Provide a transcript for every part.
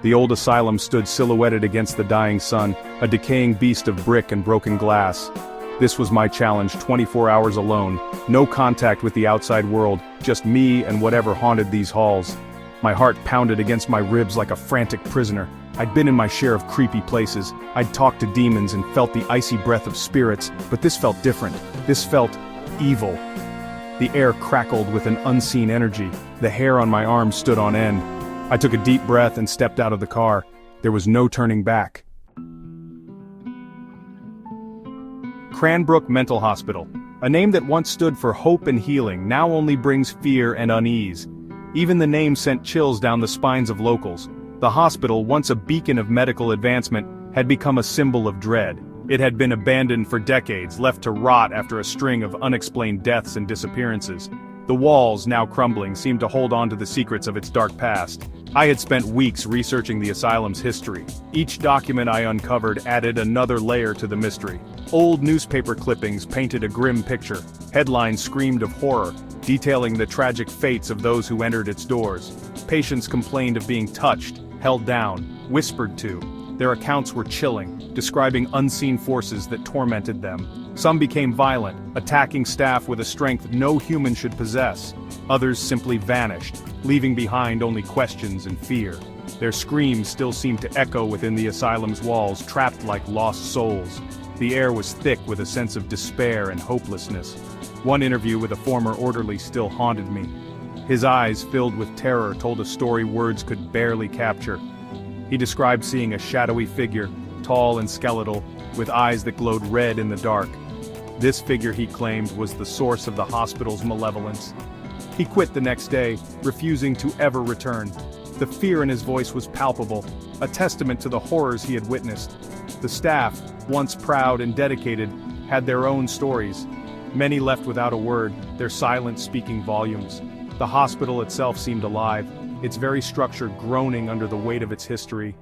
The old asylum stood silhouetted against the dying sun, a decaying beast of brick and broken glass. This was my challenge, 24 hours alone, no contact with the outside world, just me and whatever haunted these halls. My heart pounded against my ribs like a frantic prisoner. I'd been in my share of creepy places, I'd talked to demons and felt the icy breath of spirits, but this felt different. This felt evil. The air crackled with an unseen energy, the hair on my arms stood on end. I took a deep breath and stepped out of the car. There was no turning back. Cranbrook Mental Hospital, a name that once stood for hope and healing, now only brings fear and unease. Even the name sent chills down the spines of locals. The hospital, once a beacon of medical advancement, had become a symbol of dread. It had been abandoned for decades, left to rot after a string of unexplained deaths and disappearances. The walls, now crumbling, seemed to hold on to the secrets of its dark past. I had spent weeks researching the asylum's history. Each document I uncovered added another layer to the mystery. Old newspaper clippings painted a grim picture. Headlines screamed of horror, detailing the tragic fates of those who entered its doors. Patients complained of being touched, held down, whispered to. Their accounts were chilling, describing unseen forces that tormented them. Some became violent, attacking staff with a strength no human should possess. Others simply vanished, leaving behind only questions and fear. Their screams still seemed to echo within the asylum's walls, trapped like lost souls. The air was thick with a sense of despair and hopelessness. One interview with a former orderly still haunted me. His eyes, filled with terror, told a story words could barely capture. He described seeing a shadowy figure, tall and skeletal, with eyes that glowed red in the dark. This figure, he claimed, was the source of the hospital's malevolence. He quit the next day, refusing to ever return. The fear in his voice was palpable, a testament to the horrors he had witnessed. The staff, once proud and dedicated, had their own stories. Many left without a word, their silence speaking volumes. The hospital itself seemed alive, its very structure groaning under the weight of its history.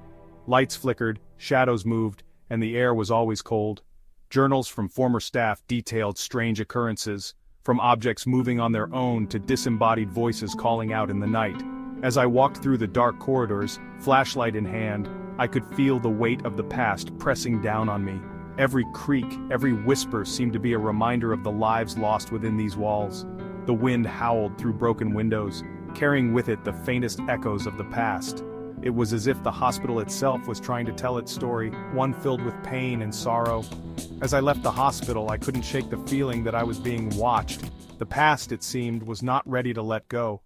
Lights flickered, shadows moved, and the air was always cold. Journals from former staff detailed strange occurrences, from objects moving on their own to disembodied voices calling out in the night. As I walked through the dark corridors, flashlight in hand, I could feel the weight of the past pressing down on me. Every creak, every whisper seemed to be a reminder of the lives lost within these walls. The wind howled through broken windows, carrying with it the faintest echoes of the past. It was as if the hospital itself was trying to tell its story, one filled with pain and sorrow. As I left the hospital, I couldn't shake the feeling that I was being watched. The past, it seemed, was not ready to let go.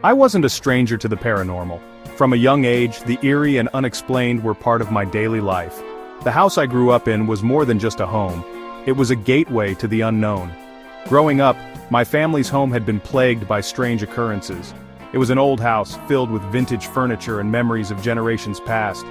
I wasn't a stranger to the paranormal. From a young age, the eerie and unexplained were part of my daily life. The house I grew up in was more than just a home. It was a gateway to the unknown. Growing up, my family's home had been plagued by strange occurrences. It was an old house filled with vintage furniture and memories of generations past.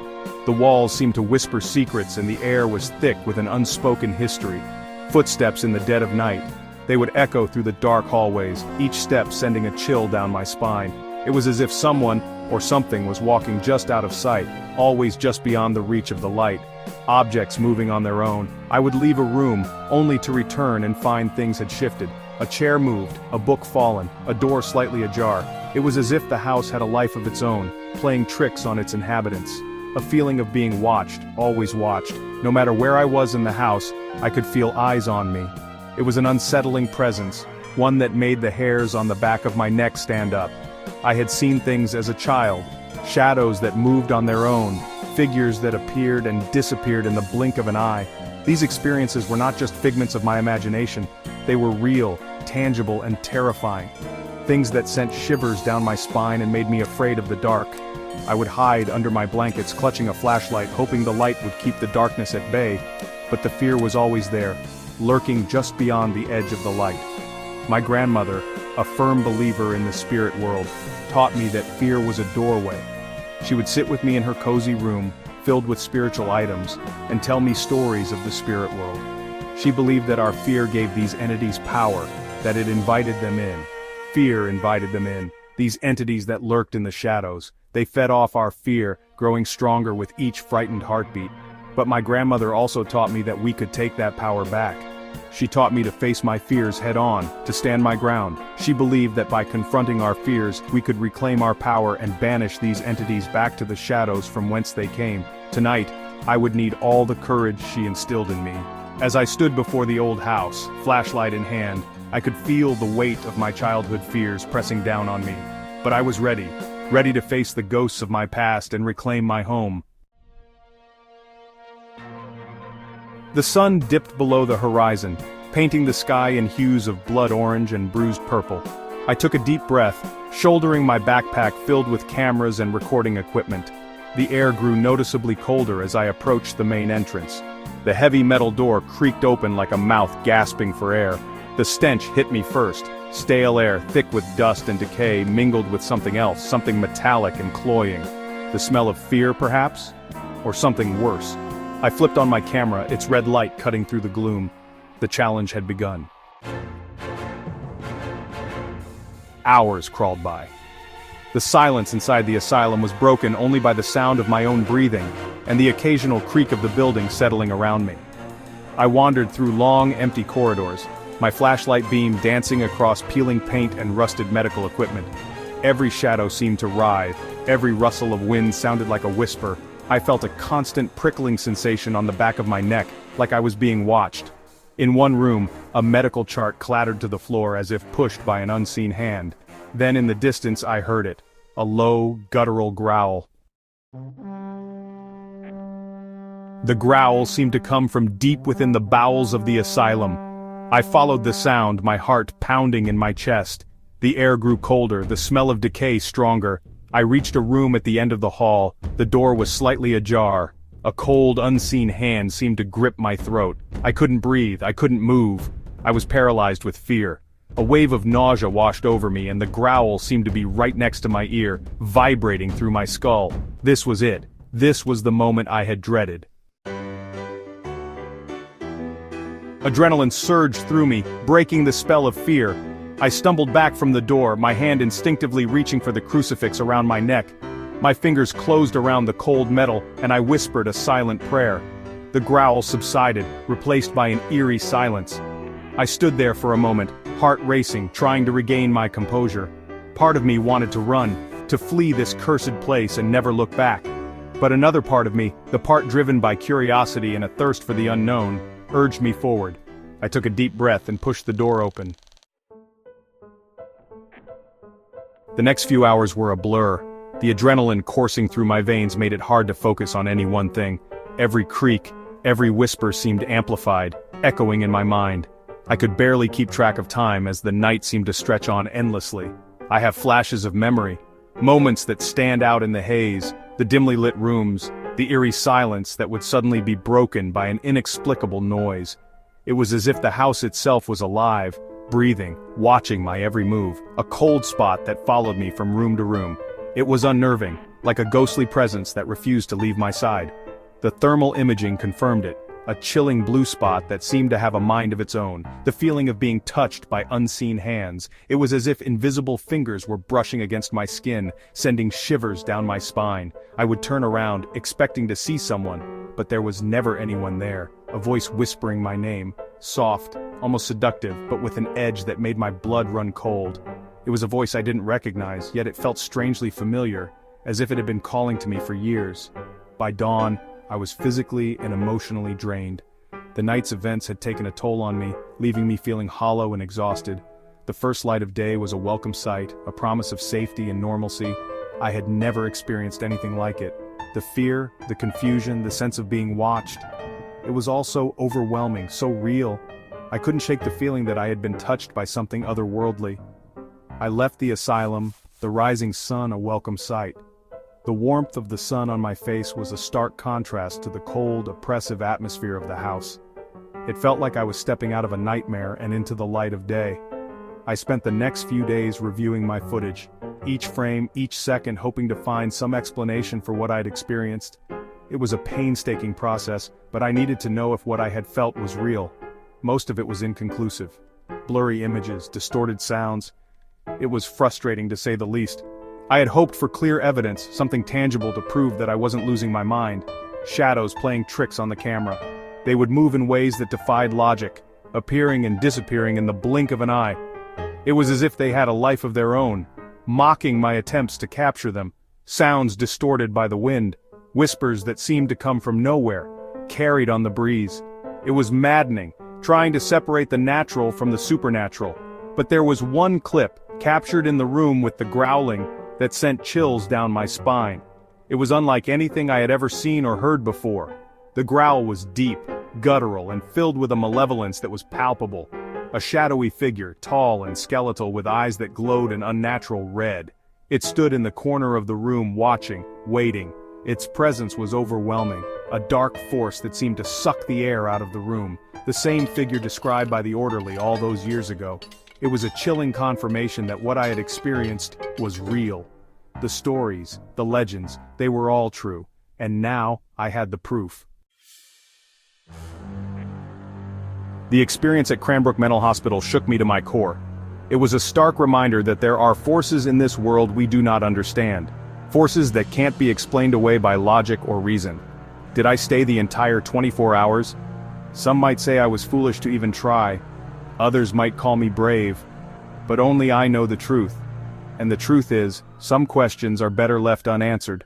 The walls seemed to whisper secrets and the air was thick with an unspoken history. Footsteps in the dead of night. They would echo through the dark hallways, each step sending a chill down my spine. It was as if someone, or something, was walking just out of sight, always just beyond the reach of the light. Objects moving on their own. I would leave a room, only to return and find things had shifted. A chair moved, a book fallen, a door slightly ajar. It was as if the house had a life of its own, playing tricks on its inhabitants. A feeling of being watched, always watched. No matter where I was in the house, I could feel eyes on me. It was an unsettling presence, one that made the hairs on the back of my neck stand up. I had seen things as a child, shadows that moved on their own, figures that appeared and disappeared in the blink of an eye. These experiences were not just figments of my imagination, they were real, tangible, and terrifying. Things that sent shivers down my spine and made me afraid of the dark. I would hide under my blankets, clutching a flashlight, hoping the light would keep the darkness at bay, but the fear was always there, lurking just beyond the edge of the light. My grandmother, a firm believer in the spirit world, taught me that fear was a doorway. She would sit with me in her cozy room, filled with spiritual items, and tell me stories of the spirit world. She believed that our fear gave these entities power, that it invited them in. Fear invited them in, these entities that lurked in the shadows. They fed off our fear, growing stronger with each frightened heartbeat. But my grandmother also taught me that we could take that power back. She taught me to face my fears head-on, to stand my ground. She believed that by confronting our fears, we could reclaim our power and banish these entities back to the shadows from whence they came. Tonight, I would need all the courage she instilled in me. As I stood before the old house, flashlight in hand, I could feel the weight of my childhood fears pressing down on me. But I was ready to face the ghosts of my past and reclaim my home. The sun dipped below the horizon, painting the sky in hues of blood orange and bruised purple. I took a deep breath, shouldering my backpack filled with cameras and recording equipment. The air grew noticeably colder as I approached the main entrance. The heavy metal door creaked open like a mouth gasping for air. The stench hit me first. Stale air, thick with dust and decay, mingled with something else, something metallic and cloying. The smell of fear, perhaps? Or something worse. I flipped on my camera, its red light cutting through the gloom. The challenge had begun. Hours crawled by. The silence inside the asylum was broken only by the sound of my own breathing, and the occasional creak of the building settling around me. I wandered through long, empty corridors, my flashlight beam dancing across peeling paint and rusted medical equipment. Every shadow seemed to writhe, every rustle of wind sounded like a whisper. I felt a constant prickling sensation on the back of my neck, like I was being watched. In one room, a medical chart clattered to the floor as if pushed by an unseen hand. Then in the distance I heard it, a low, guttural growl. The growl seemed to come from deep within the bowels of the asylum. I followed the sound, my heart pounding in my chest. The air grew colder, the smell of decay stronger. I reached a room at the end of the hall. The door was slightly ajar. A cold, unseen hand seemed to grip my throat. I couldn't breathe, I couldn't move. I was paralyzed with fear. A wave of nausea washed over me, and the growl seemed to be right next to my ear, vibrating through my skull. This was it. This was the moment I had dreaded. Adrenaline surged through me, breaking the spell of fear. I stumbled back from the door, my hand instinctively reaching for the crucifix around my neck. My fingers closed around the cold metal, and I whispered a silent prayer. The growl subsided, replaced by an eerie silence. I stood there for a moment, heart racing, trying to regain my composure. Part of me wanted to run, to flee this cursed place and never look back. But another part of me, the part driven by curiosity and a thirst for the unknown, urged me forward. I took a deep breath and pushed the door open. The next few hours were a blur. The adrenaline coursing through my veins made it hard to focus on any one thing. Every creak, every whisper seemed amplified, echoing in my mind. I could barely keep track of time as the night seemed to stretch on endlessly. I have flashes of memory, moments that stand out in the haze, the dimly lit rooms, the eerie silence that would suddenly be broken by an inexplicable noise. It was as if the house itself was alive, breathing, watching my every move, a cold spot that followed me from room to room. It was unnerving, like a ghostly presence that refused to leave my side. The thermal imaging confirmed it, a chilling blue spot that seemed to have a mind of its own, the feeling of being touched by unseen hands. It was as if invisible fingers were brushing against my skin, sending shivers down my spine. I would turn around, expecting to see someone, but there was never anyone there, a voice whispering my name, soft, almost seductive, but with an edge that made my blood run cold. It was a voice I didn't recognize, yet it felt strangely familiar, as if it had been calling to me for years. By dawn, I was physically and emotionally drained. The night's events had taken a toll on me, leaving me feeling hollow and exhausted. The first light of day was a welcome sight, a promise of safety and normalcy. I had never experienced anything like it. The fear, the confusion, the sense of being watched. It was all so overwhelming, so real. I couldn't shake the feeling that I had been touched by something otherworldly. I left the asylum, the rising sun a welcome sight. The warmth of the sun on my face was a stark contrast to the cold, oppressive atmosphere of the house. It felt like I was stepping out of a nightmare and into the light of day. I spent the next few days reviewing my footage, each frame, each second hoping to find some explanation for what I'd experienced. It was a painstaking process, but I needed to know if what I had felt was real. Most of it was inconclusive. Blurry images, distorted sounds. It was frustrating to say the least. I had hoped for clear evidence, something tangible to prove that I wasn't losing my mind. Shadows playing tricks on the camera. They would move in ways that defied logic. appearing and disappearing in the blink of an eye. It was as if they had a life of their own, mocking my attempts to capture them, sounds distorted by the wind, whispers that seemed to come from nowhere, carried on the breeze. It was maddening, trying to separate the natural from the supernatural. But there was one clip, captured in the room with the growling, that sent chills down my spine. It was unlike anything I had ever seen or heard before. The growl was deep, guttural, and filled with a malevolence that was palpable. A shadowy figure, tall and skeletal with eyes that glowed an unnatural red. It stood in the corner of the room watching, waiting. Its presence was overwhelming, a dark force that seemed to suck the air out of the room, the same figure described by the orderly all those years ago. It was a chilling confirmation that what I had experienced was real. The stories, the legends, they were all true, and now I had the proof. The experience at Cranbrook Mental Hospital shook me to my core. It was a stark reminder that there are forces in this world we do not understand. Forces that can't be explained away by logic or reason. Did I stay the entire 24 hours? Some might say I was foolish to even try. Others might call me brave. But only I know the truth. And the truth is, some questions are better left unanswered.